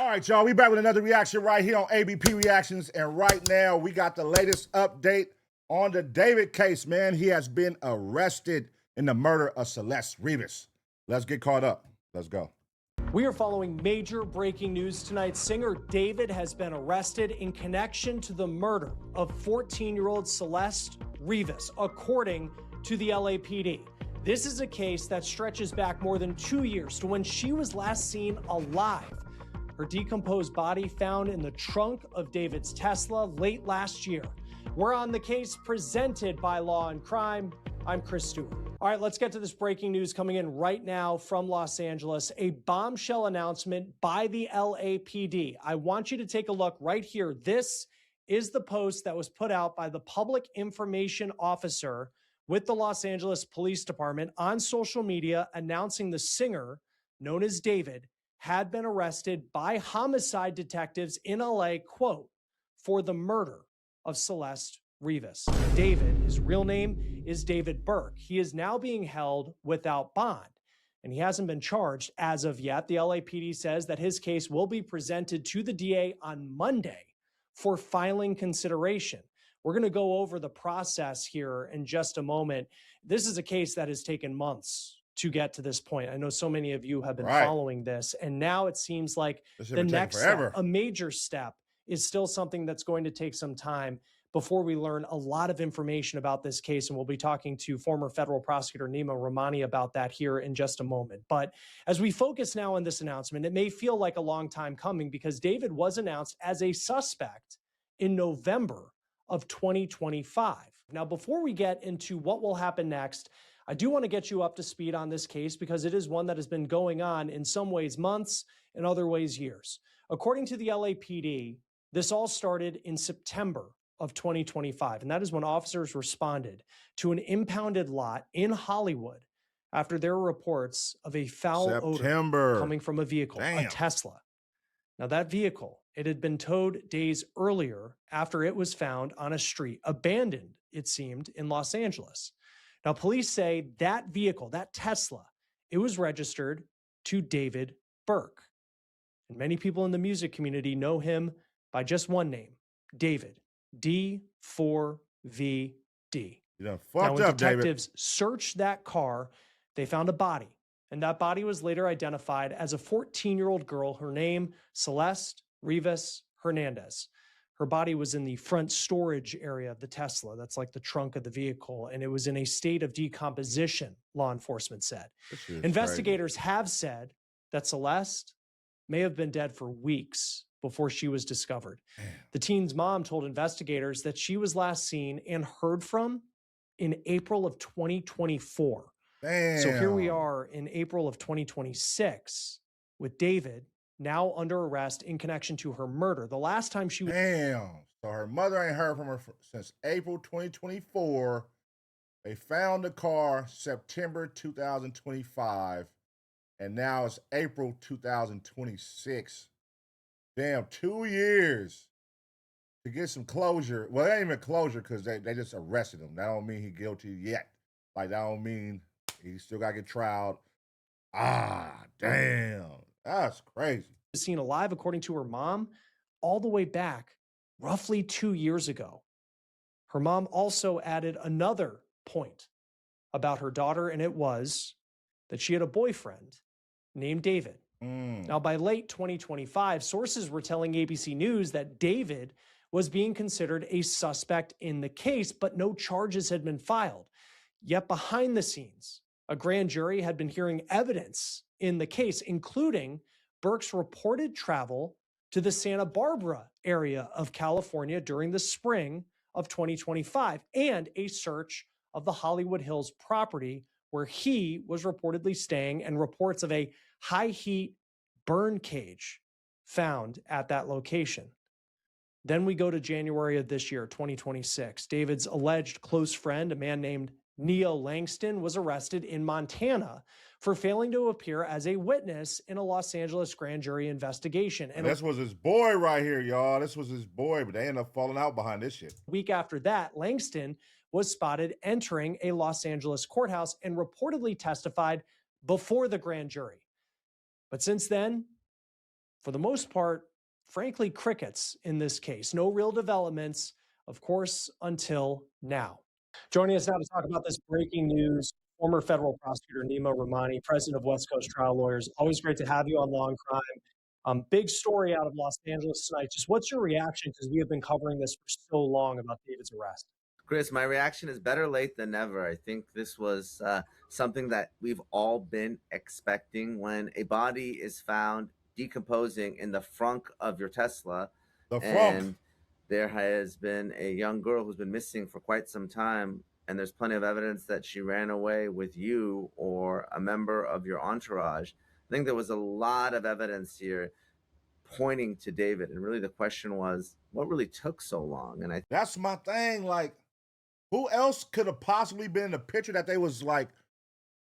All right, y'all, we back with another reaction right here on ABP Reactions, and right now we got the latest update on the David case, man. He has been arrested in the murder of Celeste Rivas. Let's get caught up. Let's go. We are following major breaking news tonight. Singer David has been arrested in connection to the murder of 14-year-old Celeste Rivas, according to the LAPD. This is a case that stretches back more than 2 years to when she was last seen alive. Her decomposed body found in the trunk of David's Tesla late last year. We're on the case presented by Law and Crime. I'm Chris Stewart. All right, let's get to this breaking news coming in right now from Los Angeles. A bombshell announcement by the LAPD. I want you to take a look right here. This is the post that was put out by the public information officer with the Los Angeles Police Department on social media announcing the singer, known as David, had been arrested by homicide detectives in LA, quote, for the murder of Celeste Rivas. David, his real name is David Burke. He is now being held without bond, and he hasn't been charged as of yet. The LAPD says that his case will be presented to the DA on Monday for filing consideration. We're going to go over the process here in just a moment. This is a case that has taken months to get to this point. I know so many of you have been following this, and now it seems like the next step, a major step, is still something that's going to take some time before we learn a lot of information about this case. And we'll be talking to former federal prosecutor Nema Romani about that here in just a moment. But as we focus now on this announcement, it may feel like a long time coming because David was announced as a suspect in November of 2025. Now, before we get into what will happen next, I do want to get you up to speed on this case because it is one that has been going on in some ways months, in other ways years. According to the LAPD, this all started in September of 2025, and that is when officers responded to an impounded lot in Hollywood after there were reports of a foul odor coming from a vehicle, a Tesla. Now, that vehicle, it had been towed days earlier after it was found on a street, abandoned, it seemed, in Los Angeles. Now, police say that vehicle, that Tesla, it was registered to David Burke. And many people in the music community know him by just one name, David, D4vd. Now, when detectives searched that car, they found a body. And that body was later identified as a 14-year-old girl, her name, Celeste Rivas Hernandez. Her body was in the front storage area of the Tesla. That's like the trunk of the vehicle. And it was in a state of decomposition, law enforcement said. Investigators have said that Celeste may have been dead for weeks before she was discovered. The teen's mom told investigators that she was last seen and heard from in April of 2024. So here we are in April of 2026 with David now under arrest in connection to her murder. The last time she was... So her mother ain't heard from her since April 2024. They found the car September 2025. And now it's April 2026. Damn, 2 years to get some closure. Well, it ain't even closure because they just arrested him. That don't mean he's guilty yet. Like, that don't mean he still got to get trialed. Damn. That's crazy. Seen alive, according to her mom, all the way back roughly 2 years ago. Her mom also added another point about her daughter, and it was that she had a boyfriend named David. Now, by late 2025, sources were telling ABC News that David was being considered a suspect in the case, but no charges had been filed. Yet behind the scenes, a grand jury had been hearing evidence in the case, including Burke's reported travel to the Santa Barbara area of California during the spring of 2025 and a search of the Hollywood Hills property where he was reportedly staying and reports of a high heat burn cage found at that location. Then we go to January of this year, 2026. David's alleged close friend, a man named Neo Langston, was arrested in Montana for failing to appear as a witness in a Los Angeles grand jury investigation. And this was his boy right here, y'all. This was his boy, but they ended up falling out behind this shit. A week after that, Langston was spotted entering a Los Angeles courthouse and reportedly testified before the grand jury. But since then, for the most part, frankly, crickets in this case. No real developments, of course, until now. Joining us now to talk about this breaking news, former federal prosecutor Nema Romani, president of West Coast Trial Lawyers. Always great to have you on Law and Crime. Big story out of Los Angeles tonight. Just what's your reaction? Because we have been covering this for so long about David's arrest. Chris, my reaction is better late than never. I think this was something that we've all been expecting. When a body is found decomposing in the frunk of your Tesla, and there has been a young girl who's been missing for quite some time, and there's plenty of evidence that she ran away with you or a member of your entourage. I think there was a lot of evidence here pointing to David, and really the question was, what really took so long? And that's my thing. Like, who else could have possibly been in the picture that they was like,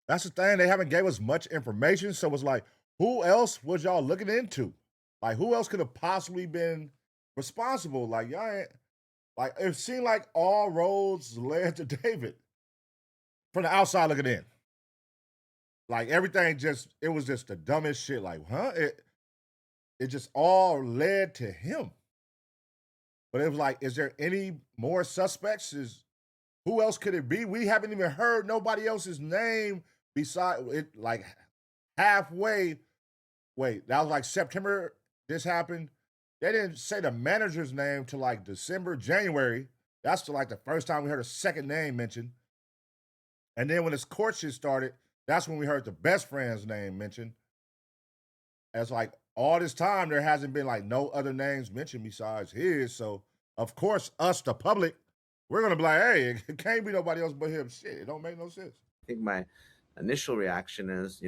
that's the thing, they haven't gave us much information. So it's like, who else was y'all looking into? Like, who else could have possibly been responsible? Like, y'all ain't, like, it seemed like all roads led to David from the outside looking in. Like, everything just, it was just the dumbest shit. Like, huh? It just all led to him. But it was like, is there any more suspects? Who else could it be? We haven't even heard nobody else's name beside it. Like halfway, wait, that was like September. This happened. They didn't say the manager's name till like December, January. That's like the first time we heard a second name mentioned. And then when this court shit started, that's when we heard the best friend's name mentioned. As like all this time, there hasn't been like no other names mentioned besides his. So of course, us, the public, we're going to be like, hey, it can't be nobody else but him. Shit, it don't make no sense. I think my initial reaction is,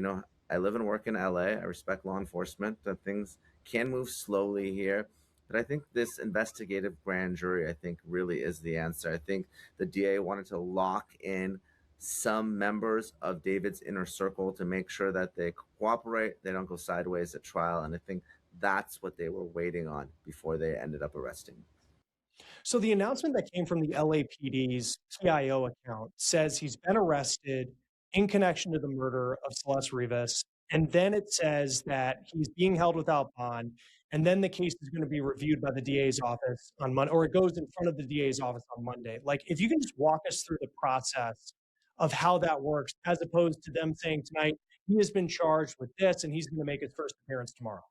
I live and work in LA. I respect law enforcement. Things can move slowly here. But I think this investigative grand jury, I think, really is the answer. I think the DA wanted to lock in some members of David's inner circle to make sure that they cooperate, they don't go sideways at trial. And I think that's what they were waiting on before they ended up arresting. So the announcement that came from the LAPD's PIO account says he's been arrested in connection to the murder of Celeste Rivas. And then it says that he's being held without bond. And then the case is going to be reviewed by the DA's office on Monday, or it goes in front of the DA's office on Monday. Like, if you can just walk us through the process of how that works, as opposed to them saying tonight, he has been charged with this and he's going to make his first appearance tomorrow.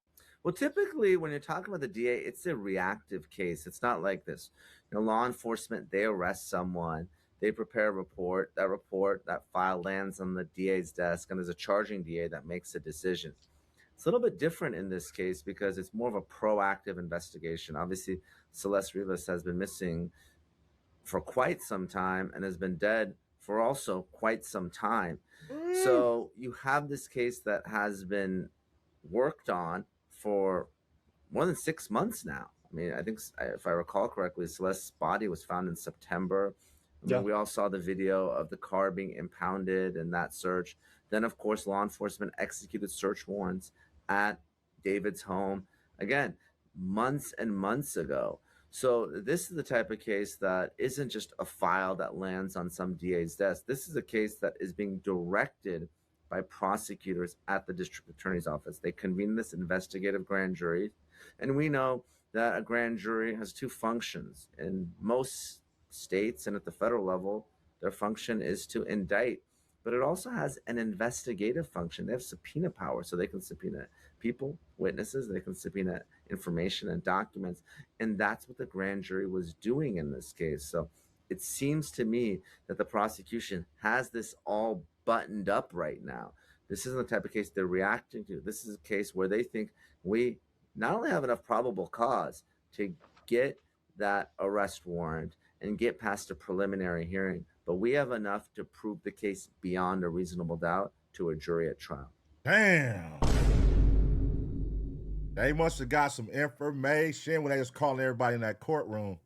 Well, typically, when you're talking about the DA, it's a reactive case. It's not like this. Law enforcement, they arrest someone, they prepare a report, that file lands on the DA's desk, and there's a charging DA that makes a decision. It's a little bit different in this case because it's more of a proactive investigation. Obviously, Celeste Rivas has been missing for quite some time and has been dead for also quite some time. So you have this case that has been worked on for more than 6 months now. I mean, I think, if I recall correctly, Celeste's body was found in September. Yeah. We all saw the video of the car being impounded and that search. Then, of course, law enforcement executed search warrants at David's home, again, months and months ago. So this is the type of case that isn't just a file that lands on some DA's desk. This is a case that is being directed by prosecutors at the district attorney's office. They convene this investigative grand jury, and we know that a grand jury has two functions. In most states and at the federal level, their function is to indict, but it also has an investigative function. They have subpoena power, so they can subpoena people, witnesses, they can subpoena information and documents, and that's what the grand jury was doing in this case. So it seems to me that the prosecution has this all buttoned up right now. This isn't the type of case they're reacting to. This is a case where they think we not only have enough probable cause to get that arrest warrant and get past a preliminary hearing, but we have enough to prove the case beyond a reasonable doubt to a jury at trial. Damn. They must have got some information when they was calling everybody in that courtroom.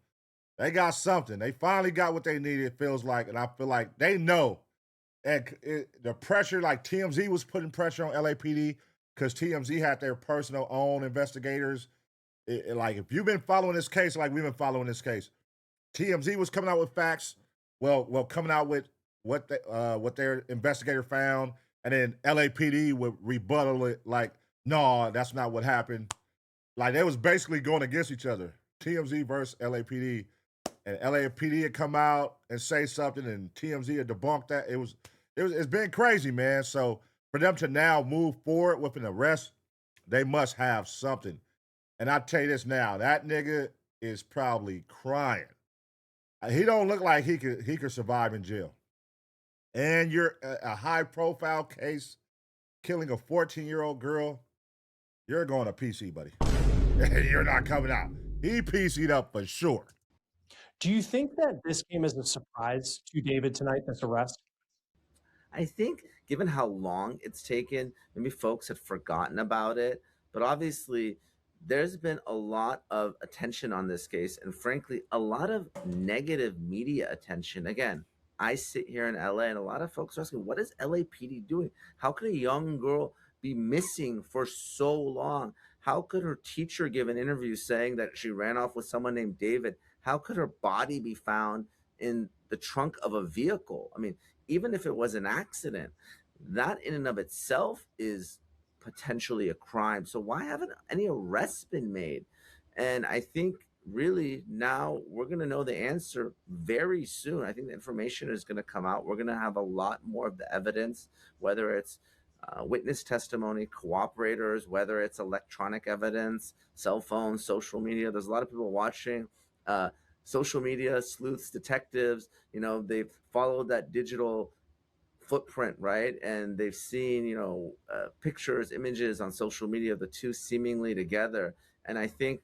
They got something. They finally got what they needed, it feels like, and I feel like they know. And the pressure, like TMZ was putting pressure on LAPD because TMZ had their personal own investigators. Like, if you've been following this case, like we've been following this case, TMZ was coming out with facts. Well, coming out with what their investigator found, and then LAPD would rebuttal it like, no, that's not what happened. Like they was basically going against each other. TMZ versus LAPD, and LAPD had come out and say something, and TMZ had debunked that. It's been crazy, man. So for them to now move forward with an arrest, they must have something. And I tell you this now, that nigga is probably crying. He don't look like he could survive in jail. And you're a high profile case, killing a 14-year-old girl. You're going to PC, buddy. You're not coming out. He PC'd up for sure. Do you think that this came as a surprise to David tonight, this arrest? I think, given how long it's taken, maybe folks had forgotten about it. But obviously, there's been a lot of attention on this case, and frankly, a lot of negative media attention. Again, I sit here in LA, and a lot of folks are asking, what is LAPD doing? How could a young girl be missing for so long? How could her teacher give an interview saying that she ran off with someone named David? How could her body be found in the trunk of a vehicle? I mean, even if it was an accident, that in and of itself is potentially a crime. So why haven't any arrests been made? And I think really now we're going to know the answer very soon. I think the information is going to come out. We're going to have a lot more of the evidence, whether it's witness testimony, cooperators, whether it's electronic evidence, cell phones, social media. There's a lot of people watching. Social media sleuths, detectives, they've followed that digital footprint, right? And they've seen, pictures, images on social media of the two seemingly together. And I think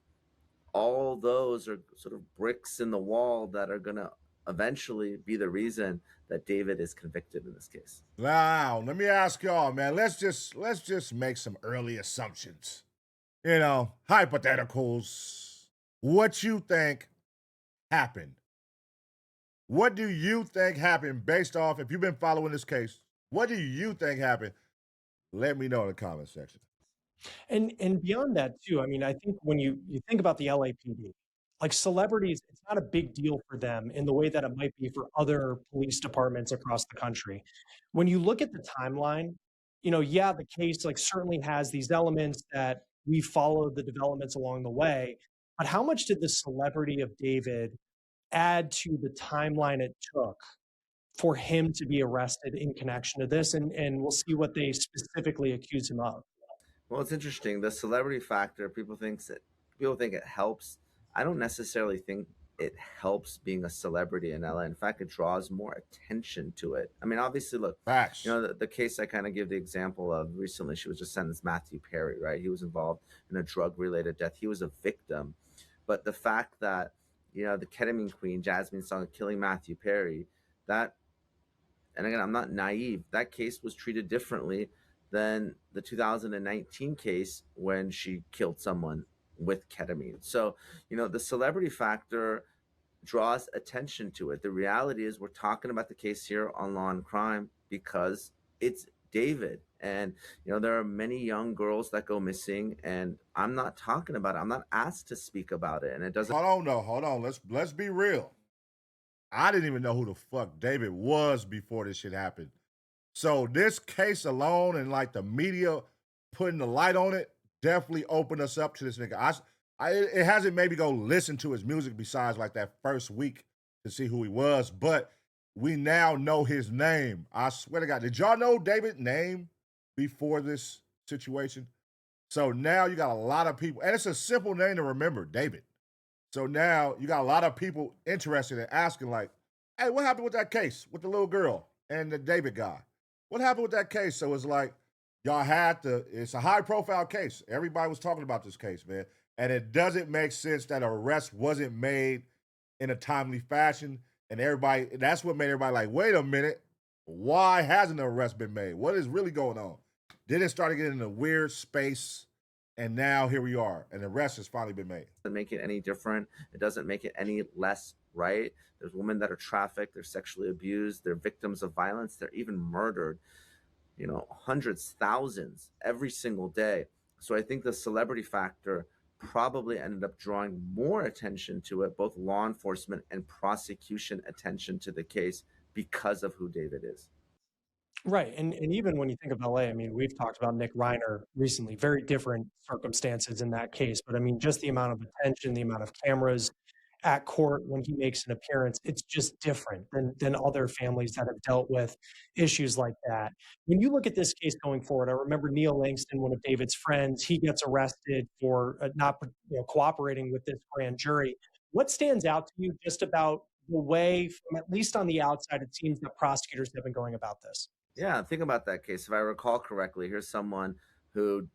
all those are sort of bricks in the wall that are going to eventually be the reason that David is convicted in this case. Now, let me ask y'all, man. Let's just make some early assumptions. Hypotheticals. What you think happened? What do you think happened based off, if you've been following this case, what do you think happened? Let me know in the comment section. And beyond that too, I mean, I think when you think about the LAPD, like celebrities, it's not a big deal for them in the way that it might be for other police departments across the country. When you look at the timeline, yeah, the case like certainly has these elements that we followed the developments along the way, but how much did the celebrity of David add to the timeline it took for him to be arrested in connection to this? And we'll see what they specifically accuse him of. Well, it's interesting. The celebrity factor, people think it helps. I don't necessarily think it helps being a celebrity in LA. In fact, it draws more attention to it. I mean, obviously, look, Facts. the case I kind of give the example of recently, she was just sentenced, Matthew Perry, right? He was involved in a drug-related death. He was a victim. But the fact that, the ketamine queen, Jasmine Song, killing Matthew Perry, that, and again, I'm not naive, that case was treated differently than the 2019 case when she killed someone with ketamine. So, the celebrity factor draws attention to it. The reality is we're talking about the case here on Law and Crime because it's David. And, there are many young girls that go missing, and I'm not talking about it. I'm not asked to speak about it. And it doesn't. Hold on. Let's be real. I didn't even know who the fuck David was before this shit happened. So this case alone and like the media putting the light on it definitely opened us up to this nigga. It hasn't made me go listen to his music besides like that first week to see who he was, but we now know his name. I swear to God. Did y'all know David's name before this situation? So now you got a lot of people, and it's a simple name to remember, David. So now you got a lot of people interested in asking like, hey, what happened with that case with the little girl and the David guy? What happened with that case? So it's like, it's a high profile case. Everybody was talking about this case, man. And it doesn't make sense that an arrest wasn't made in a timely fashion. And that's what made everybody like, wait a minute. Why hasn't an arrest been made? What is really going on? Then it started getting in a weird space. And now here we are. And the arrest has finally been made. It doesn't make it any different. It doesn't make it any less right. There's women that are trafficked, they're sexually abused, they're victims of violence, they're even murdered, hundreds, thousands every single day. So I think the celebrity factor probably ended up drawing more attention to it, both law enforcement and prosecution attention to the case because of who David is. Right, and even when you think of LA, I mean, we've talked about Nick Reiner recently, very different circumstances in that case, but I mean, just the amount of attention, the amount of cameras at court when he makes an appearance, it's just different than other families that have dealt with issues like that. When you look at this case going forward, I remember Neil Langston, one of David's friends, he gets arrested for not cooperating with this grand jury. What stands out to you just about the way, from at least on the outside, it seems that prosecutors have been going about this? Yeah, think about that case. If I recall correctly, here's someone who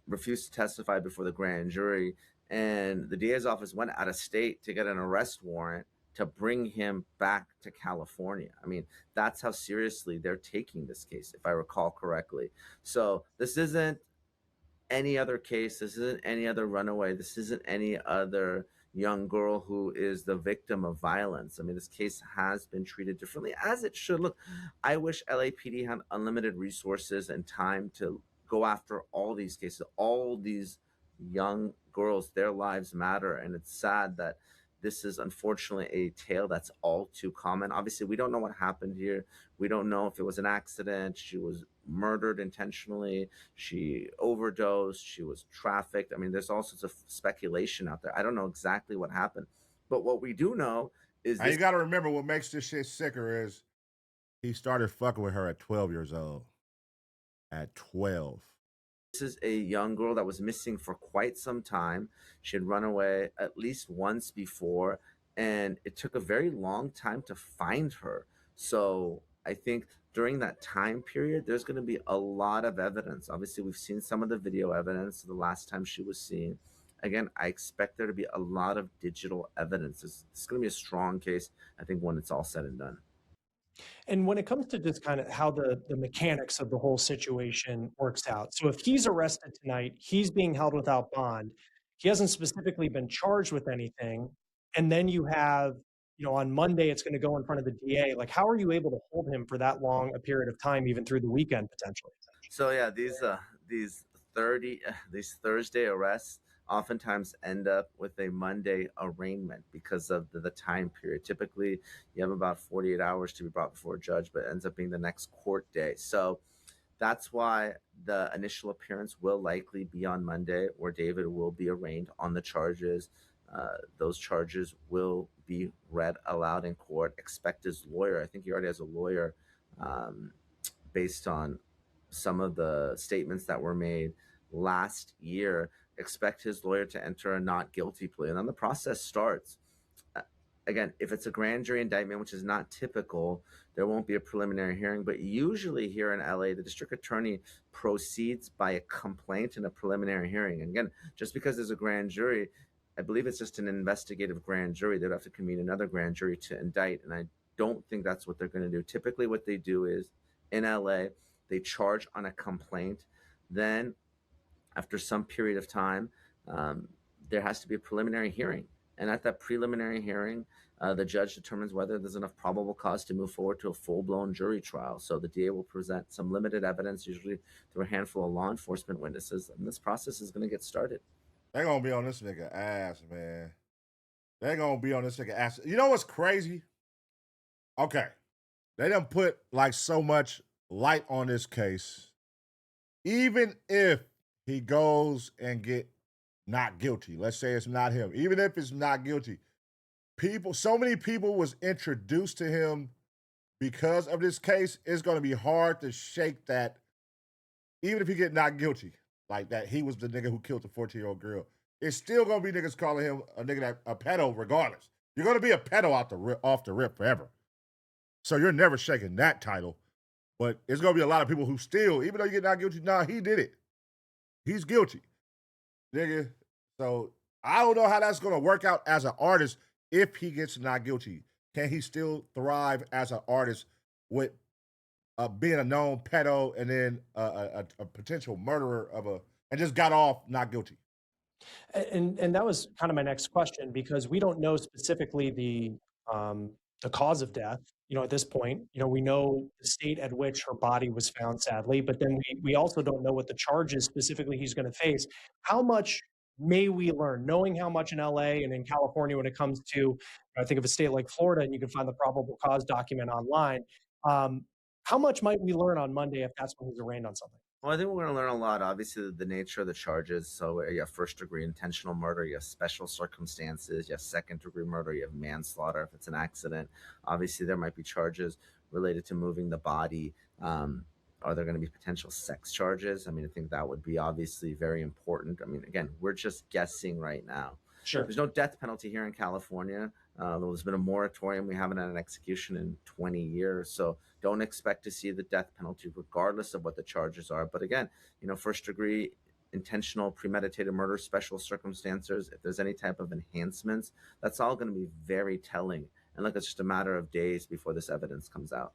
refused to testify before the grand jury, and the DA's office went out of state to get an arrest warrant to bring him back to California. I mean, that's how seriously they're taking this case, if I recall correctly. So this isn't any other case. This isn't any other runaway. This isn't any other young girl who is the victim of violence. I mean, this case has been treated differently, as it should. Look, I wish LAPD had unlimited resources and time to go after all these cases, all these young girls. Their lives matter. And it's sad that this is unfortunately a tale that's all too common. Obviously, we don't know what happened here. We don't know if it was an accident. She was murdered intentionally. She overdosed. She was trafficked. I mean, there's all sorts of speculation out there. I don't know exactly what happened. But what we do know is And this. you got to remember what makes this shit sicker is he started fucking with her at 12 years old. At 12. This is a young girl that was missing for quite some time. She had run away at least once before, and it took a very long time to find her. So I think during that time period, there's going to be a lot of evidence. Obviously, we've seen some of the video evidence the last time she was seen. Again, I expect there to be a lot of digital evidence. It's going to be a strong case, I think, when it's all said and done. And when it comes to just kind of how the mechanics of the whole situation works out. So if he's arrested tonight, he's being held without bond. He hasn't specifically been charged with anything. And then you have, on Monday, it's going to go in front of the DA. Like, how are you able to hold him for that long a period of time, even through the weekend potentially? So yeah, these Thursday arrests oftentimes end up with a Monday arraignment because of the time period. Typically, you have about 48 hours to be brought before a judge, but it ends up being the next court day. So that's why the initial appearance will likely be on Monday, where David will be arraigned on the charges. Those charges will be read aloud in court. Expect his lawyer. I think he already has a lawyer, based on some of the statements that were made last year. Expect his lawyer to enter a not guilty plea, and then the process starts. Again, if it's a grand jury indictment, which is not typical, there won't be a preliminary hearing. But usually here in LA, the district attorney proceeds by a complaint and a preliminary hearing. And again, just because there's a grand jury, I believe it's just an investigative grand jury. They'd have to convene another grand jury to indict. And I don't think that's what they're going to do. Typically, what they do is in LA, they charge on a complaint. Then, after some period of time, there has to be a preliminary hearing. And at that preliminary hearing, the judge determines whether there's enough probable cause to move forward to a full-blown jury trial. So the DA will present some limited evidence, usually through a handful of law enforcement witnesses, and this process is going to get started. They're going to be on this nigga ass, man. They're going to be on this nigga ass. You know what's crazy? Okay. They done put like so much light on this case. Even if he goes and get not guilty, let's say it's not him. Even if it's not guilty, so many people was introduced to him because of this case. It's going to be hard to shake that. Even if he get not guilty, like that, he was the nigga who killed the 14-year-old girl. It's still going to be niggas calling him a nigga a pedo regardless. You're going to be a pedo off the rip forever. So you're never shaking that title. But it's going to be a lot of people who still, even though you get not guilty, nah, he did it. He's guilty. Nigga. So I don't know how that's going to work out as an artist if he gets not guilty. Can he still thrive as an artist with being a known pedo and then a potential murderer and just got off not guilty? And that was kind of my next question, because we don't know specifically the cause of death. At this point, we know the state at which her body was found, sadly, but then we also don't know what the charges specifically he's going to face. How much may we learn, knowing how much in LA and in California when it comes to, I think of a state like Florida, and you can find the probable cause document online. How much might we learn on Monday if that's when he's arraigned on something? Well, I think we're going to learn a lot. Obviously, the nature of the charges. So you have first degree intentional murder, you have special circumstances, you have second degree murder, you have manslaughter if it's an accident. Obviously, there might be charges related to moving the body. Are there going to be potential sex charges? I mean, I think that would be obviously very important. I mean, again, we're just guessing right now. Sure. There's no death penalty here in California. There's been a moratorium. We haven't had an execution in 20 years. So don't expect to see the death penalty regardless of what the charges are. But again, first degree intentional premeditated murder, special circumstances, if there's any type of enhancements, that's all going to be very telling. And look, it's just a matter of days before this evidence comes out.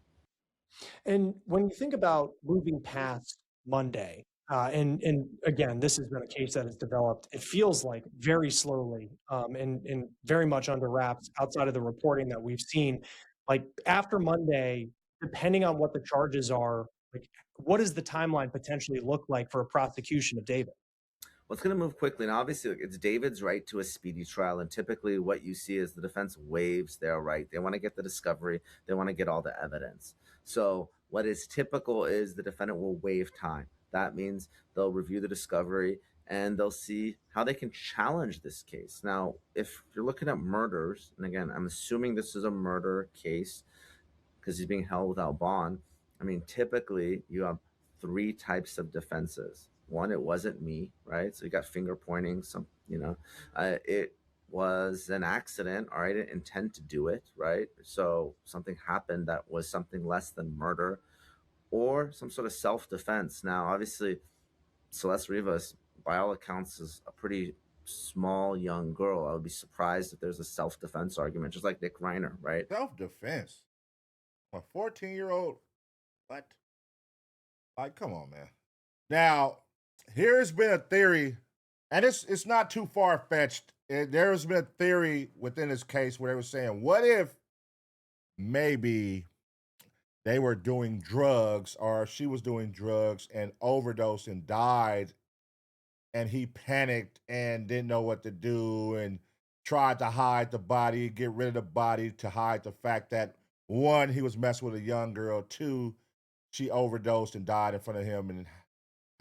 And when you think about moving past Monday, and again, this has been a case that has developed, it feels like very slowly, and very much under wraps outside of the reporting that we've seen. Like after Monday, depending on what the charges are, like what does the timeline potentially look like for a prosecution of David? Well, it's going to move quickly. And obviously, it's David's right to a speedy trial. And typically, what you see is the defense waives their right. They want to get the discovery, they want to get all the evidence. So, what is typical is the defendant will waive time. That means they'll review the discovery and they'll see how they can challenge this case. Now, if you're looking at murders, and again, I'm assuming this is a murder case because he's being held without bond. I mean, typically, you have three types of defenses. One, it wasn't me, right? So you got finger pointing, it was an accident, or I didn't intend to do it, right? So something happened that was something less than murder, or some sort of self-defense. Now, obviously, Celeste Rivas, by all accounts, is a pretty small young girl. I would be surprised if there's a self-defense argument, just like Nick Reiner, right? Self-defense? A 14-year-old? What? Like, come on, man. Now, here's been a theory, and it's not too far-fetched. There's been a theory within this case where they were saying, what if maybe they were doing drugs, or she was doing drugs and overdosed and died, and he panicked and didn't know what to do and tried to hide the body, get rid of the body to hide the fact that, one, he was messing with a young girl, two, she overdosed and died in front of him, and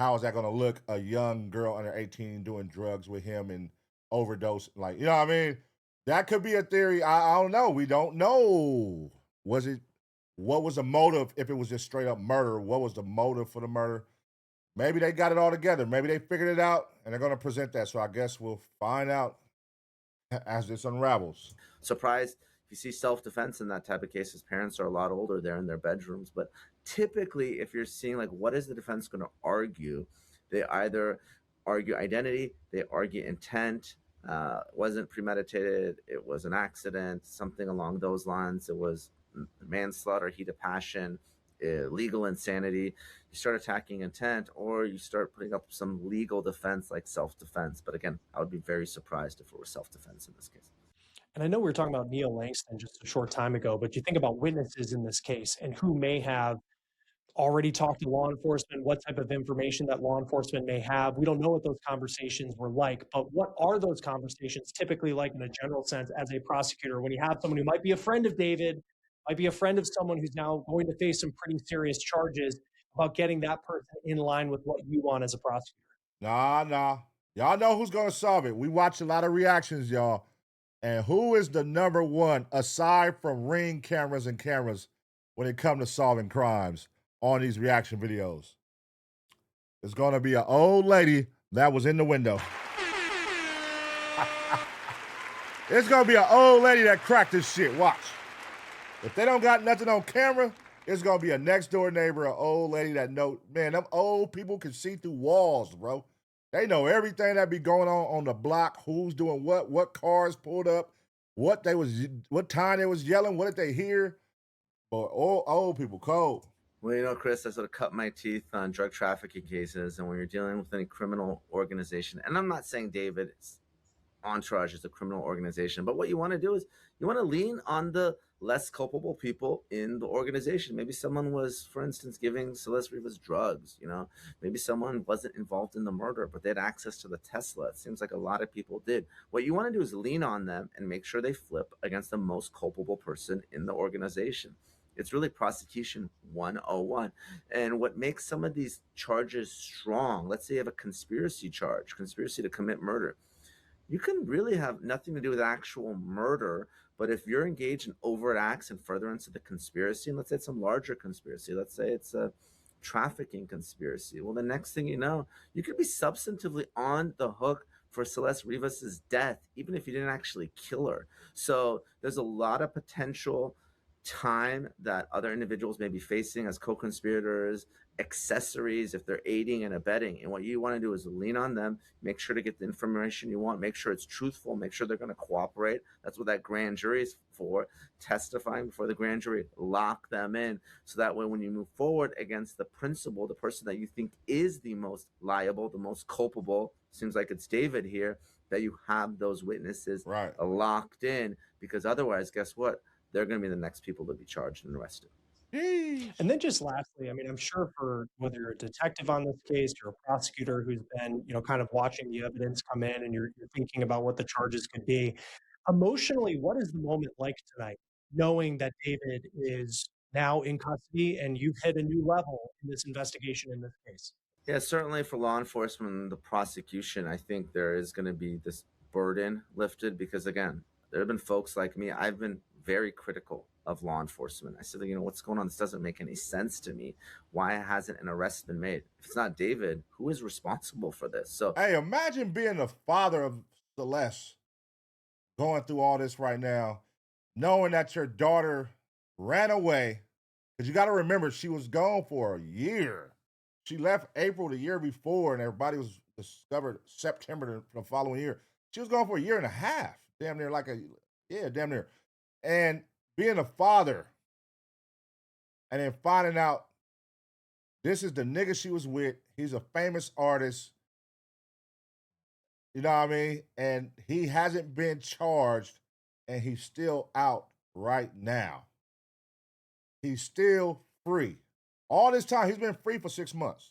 how is that going to look, a young girl under 18 doing drugs with him and overdose? Like, you know what I mean? That could be a theory. I don't know. We don't know. What was the motive if it was just straight up murder? What was the motive for the murder? Maybe they got it all together. Maybe they figured it out and they're going to present that. So I guess we'll find out as this unravels. Surprised if you see self-defense in that type of case, his parents are a lot older, they're in their bedrooms. But typically, if you're seeing like what is the defense going to argue, they either argue identity, they argue intent, wasn't premeditated, it was an accident, something along those lines. It was manslaughter, heat of passion, legal insanity. You start attacking intent, or you start putting up some legal defense like self-defense. But again, I would be very surprised if it was self-defense in this case. And I know we were talking about Neil Langston just a short time ago, but you think about witnesses in this case and who may have already talked to law enforcement, what type of information that law enforcement may have. We don't know what those conversations were like, but what are those conversations typically like in a general sense as a prosecutor when you have someone who might be a friend of David, might be a friend of someone who's now going to face some pretty serious charges, about getting that person in line with what you want as a prosecutor? Nah. Y'all know who's going to solve it. We watch a lot of reactions, y'all. And who is the number one, aside from Ring cameras and cameras, when it comes to solving crimes on these reaction videos? It's going to be an old lady that was in the window. It's going to be an old lady that cracked this shit. Watch. If they don't got nothing on camera, it's going to be a next door neighbor, an old lady that know. Man, them old people can see through walls, bro. They know everything that be going on the block, who's doing what cars pulled up, what time they was yelling, what did they hear. But old people cold. Well, Chris, I sort of cut my teeth on drug trafficking cases, and when you're dealing with any criminal organization, and I'm not saying David's entourage is a criminal organization, but what you want to do is you want to lean on the less culpable people in the organization. Maybe someone was, for instance, giving Celeste Rivas drugs, maybe someone wasn't involved in the murder, but they had access to the Tesla. It seems like a lot of people did. What you want to do is lean on them and make sure they flip against the most culpable person in the organization. It's really prosecution 101. And what makes some of these charges strong, let's say you have a conspiracy charge, conspiracy to commit murder, you can really have nothing to do with actual murder. But if you're engaged in overt acts and furtherance of the conspiracy, and let's say it's some larger conspiracy, let's say it's a trafficking conspiracy, well, the next thing you know, you could be substantively on the hook for Celeste Rivas's death, even if you didn't actually kill her. So there's a lot of potential time that other individuals may be facing as co-conspirators, accessories, if they're aiding and abetting. And what you want to do is lean on them, make sure to get the information you want, make sure it's truthful, make sure they're going to cooperate. That's what that grand jury is for, testifying before the grand jury. Lock them in so that way when you move forward against the principal, the person that you think is the most liable, the most culpable, seems like it's David here, that you have those witnesses Right. locked in, because otherwise, guess what? They're going to be the next people to be charged and arrested. And then just lastly, I mean, I'm sure for whether you're a detective on this case, you're a prosecutor who's been, kind of watching the evidence come in and you're thinking about what the charges could be. Emotionally, what is the moment like tonight, knowing that David is now in custody and you've hit a new level in this investigation in this case? Yeah, certainly for law enforcement and the prosecution, I think there is going to be this burden lifted because, again, there have been folks like me. I've been very critical of law enforcement. I said, what's going on? This doesn't make any sense to me. Why hasn't an arrest been made? If it's not David, who is responsible for this? So, Hey, imagine being the father of Celeste going through all this right now, knowing that your daughter ran away. Because you got to remember, she was gone for a year. She left April the year before, and everybody was discovered September the following year. She was gone for a year and a half, damn near damn near. And being a father, and then finding out this is the nigga she was with. He's a famous artist. You know what I mean? And he hasn't been charged, and he's still out right now. He's still free. All this time, he's been free for 6 months.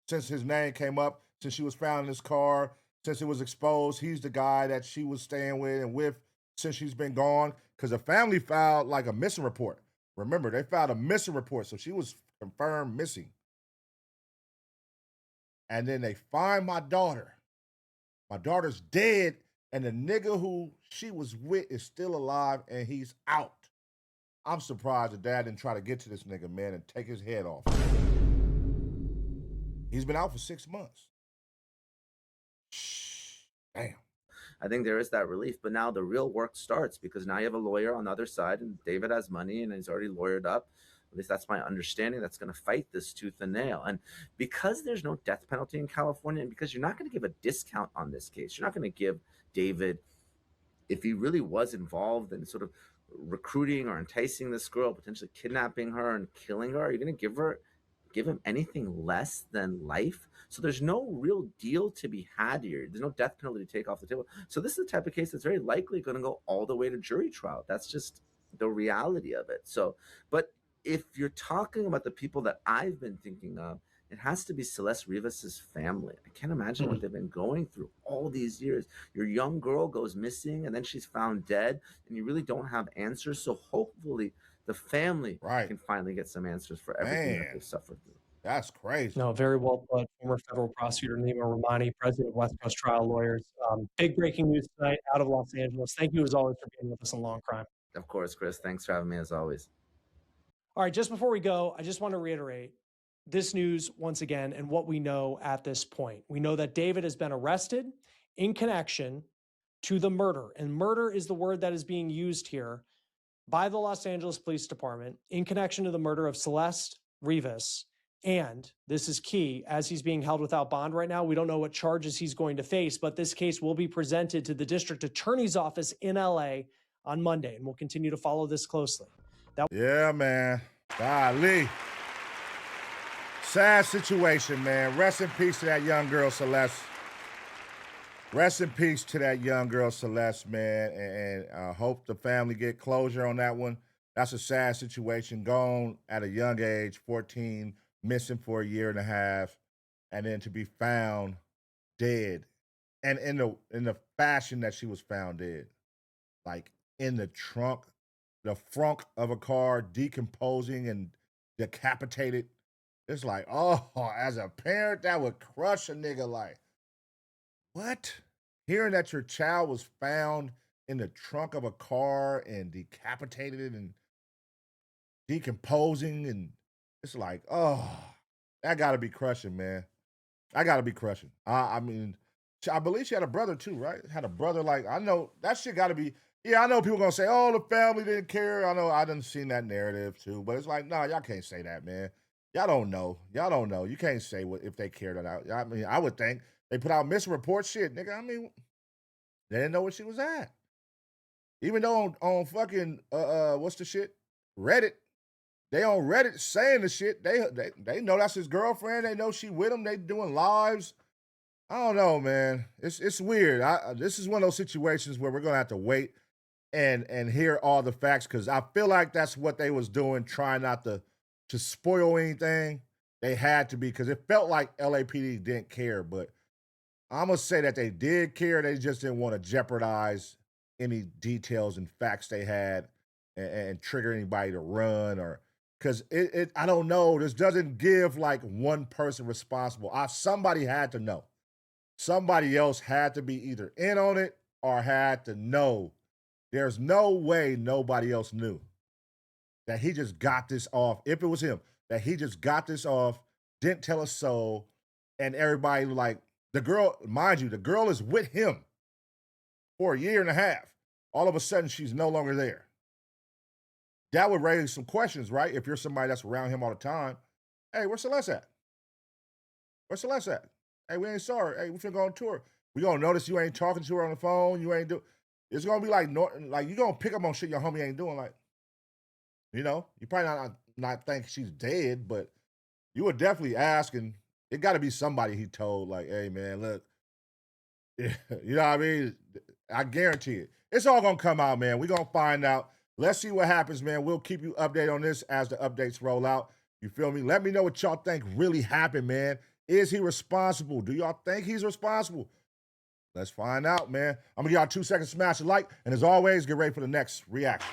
Since his name came up, since she was found in his car, since it was exposed, he's the guy that she was staying with since she's been gone. Because the family filed like a missing report. Remember, they filed a missing report, so she was confirmed missing. And then they find my daughter. My daughter's dead, and the nigga who she was with is still alive, and he's out. I'm surprised the dad didn't try to get to this nigga, man, and take his head off. He's been out for 6 months. Damn. I think there is that relief, but now the real work starts because now you have a lawyer on the other side, and David has money and he's already lawyered up. At least that's my understanding. That's going to fight this tooth and nail. And because there's no death penalty in California, and because you're not going to give a discount on this case, you're not going to give David, if he really was involved in sort of recruiting or enticing this girl, potentially kidnapping her and killing her, are you going to give him anything less than life? So there's no real deal to be had here. There's no death penalty to take off the table. So this is the type of case that's very likely going to go all the way to jury trial. That's just the reality of it. So, but if you're talking about the people that I've been thinking of, it has to be Celeste Rivas's family. I can't imagine what they've been going through all these years. Your young girl goes missing and then she's found dead, and you really don't have answers. So hopefully the family can finally get some answers for everything that they've suffered through. That's crazy. No, very well put. Former federal prosecutor Nema Romani, president of West Coast Trial Lawyers. Big breaking news tonight out of Los Angeles. Thank you as always for being with us on Law and Crime. Of course, Chris. Thanks for having me as always. All right, just before we go, I just want to reiterate this news once again and what we know at this point. We know that David has been arrested in connection to the murder, and murder is the word that is being used here by the Los Angeles Police Department in connection to the murder of Celeste Rivas. And this is key, as he's being held without bond right now, we don't know what charges he's going to face, but this case will be presented to the district attorney's office in LA on Monday, and we'll continue to follow this closely. Yeah, man. Golly. Sad situation, man. Rest in peace to that young girl, Celeste. Rest in peace to that young girl, Celeste, man. And I hope the family get closure on that one. That's a sad situation. Gone at a young age, 14, missing for a year and a half, and then to be found dead. And in the fashion that she was found dead. Like in the trunk the frunk of a car decomposing and decapitated. It's like, oh, as a parent, that would crush a nigga. Like, what? Hearing that your child was found in the trunk of a car and decapitated and decomposing, and it's like, oh, that gotta be crushing, man. I gotta be crushing. I mean, I believe she had a brother too, right? Had a brother. Like, I know that shit gotta be. Yeah, I know people gonna say, oh, the family didn't care. I know I done seen that narrative too, but it's like, no, y'all can't say that, man. Y'all don't know. Y'all don't know. You can't say what if they cared or not. I mean, I would think they put out missing report shit, nigga. I mean, they didn't know where she was at. Even though on fucking what's the shit? Reddit, they on Reddit saying the shit. They know that's his girlfriend. They know she with him. They doing lives. I don't know, man. It's weird. This is one of those situations where we're gonna have to wait and hear all the facts, because I feel like that's what they was doing, trying not to spoil anything. They had to be, because it felt like LAPD didn't care, but I'm gonna say that they did care. They just didn't want to jeopardize any details and facts they had and trigger anybody to run, or because I don't know. This doesn't give like one person responsible. Somebody had to know. Somebody else had to be either in on it or had to know. There's no way nobody else knew that he just got this off. If it was him, that he just got this off, didn't tell a soul, and everybody like, the girl, mind you, the girl is with him for a year and a half. All of a sudden, she's no longer there. That would raise some questions, right? If you're somebody that's around him all the time. Hey, where's Celeste at? Where's Celeste at? Hey, we ain't saw her. Hey, we finna go on tour. We gonna notice you ain't talking to her on the phone. You ain't do. It's gonna be like you gonna pick up on shit your homie ain't doing. Like, you know, you probably not think she's dead, but you would definitely ask, and it got to be somebody he told. Like, hey man, look, you know what I mean? I guarantee it. It's all gonna come out, man. We gonna find out. Let's see what happens, man. We'll keep you updated on this as the updates roll out. You feel me? Let me know what y'all think really happened, man. Is he responsible? Do y'all think he's responsible? Let's find out, man. I'm gonna give y'all 2 seconds to smash a like, and as always, get ready for the next reaction.